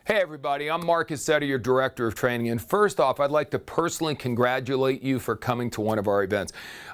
Hey everybody, I'm Mark Cassetti, your Director of Training, and first off, I'd like to personally congratulate you for coming to one of our events.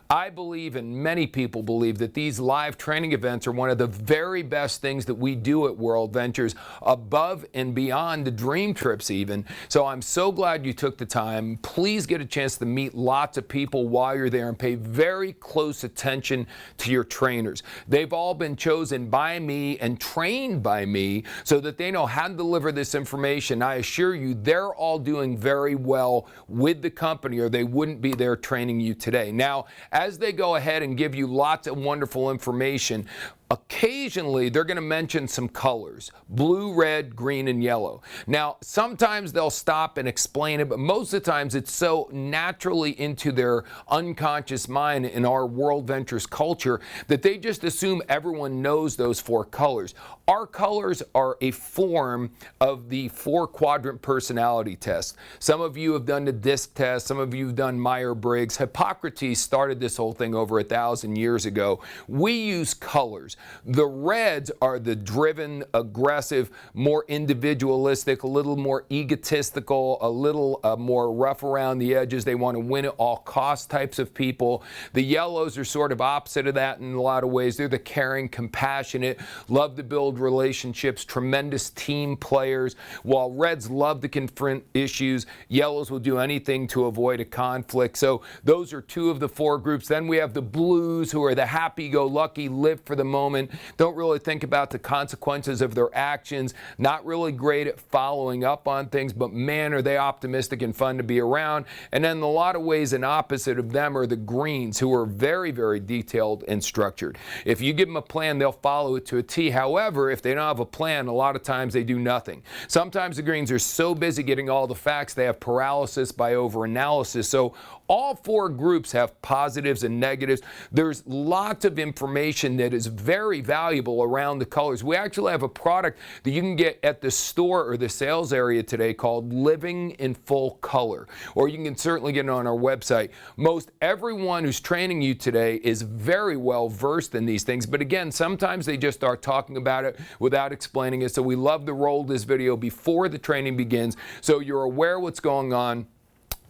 I believe, and many people believe, that these live training events are one of the very best things that we do at World Ventures, above and beyond the dream trips even. So I'm so glad you took the time. Please get a chance to meet lots of people while you're there and pay very close attention to your trainers. They've all been chosen by me and trained by me so that they know how to deliver this information. I assure you, they're all doing very well with the company, or they wouldn't be there training you today. Now, as they go ahead and give you lots of wonderful information, occasionally they're going to mention some colors: blue, red, green, and yellow. Now, sometimes they'll stop and explain it, but most of the times it's so naturally into their unconscious mind in our World Ventures culture that they just assume everyone knows those four colors. Our colors are a form of the 4-quadrant personality test. Some of you have done the DISC test, some of you have done Myers-Briggs. Hippocrates started this whole thing over 1,000 years ago. We use colors. The reds are the driven, aggressive, more individualistic, a little more egotistical, a little more rough around the edges. They want to win at all costs types of people. The yellows are sort of opposite of that in a lot of ways. They're the caring, compassionate, love to build relationships, tremendous team players. While reds love to confront issues, yellows will do anything to avoid a conflict. So those are two of the 4 groups. Then we have the blues, who are the happy-go-lucky, live for the moment, don't really think about the consequences of their actions, not really great at following up on things, but man, are they optimistic and fun to be around. And then in a lot of ways, an opposite of them are the greens, who are very, very detailed and structured. If you give them a plan, they'll follow it to a T. However, if they don't have a plan, a lot of times they do nothing. Sometimes the greens are so busy getting all the facts, they have paralysis by overanalysis. So all 4 groups have positives and negatives. There's lots of information that is very valuable around the colors. We actually have a product that you can get at the store or the sales area today called Living in Full Color, or you can certainly get it on our website. Most everyone who's training you today is very well versed in these things, but again, sometimes they just start talking about it without explaining it. So we love to roll this video before the training begins so you're aware what's going on.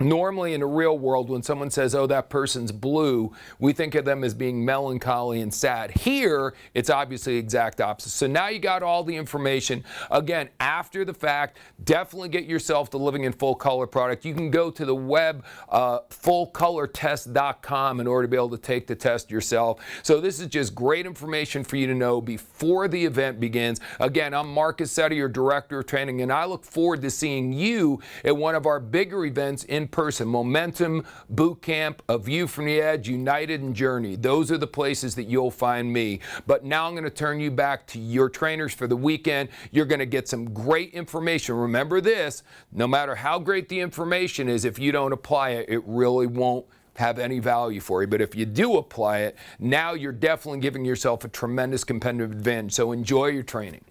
Normally in the real world, when someone says, oh, that person's blue, we think of them as being melancholy and sad. Here, it's obviously the exact opposite. So now you got all the information. Again, after the fact, definitely get yourself the Living in Full Color product. You can go to the web, fullcolortest.com, in order to be able to take the test yourself. So this is just great information for you to know before the event begins. Again, I'm Mark Cassetti, your Director of Training, and I look forward to seeing you at one of our bigger events in person. Momentum, Boot Camp, A View from the Edge, United, and Journey. Those are the places that you'll find me. But now I'm going to turn you back to your trainers for the weekend. You're going to get some great information. Remember this, no matter how great the information is, if you don't apply it, it really won't have any value for you. But if you do apply it, now you're definitely giving yourself a tremendous competitive advantage. So enjoy your training.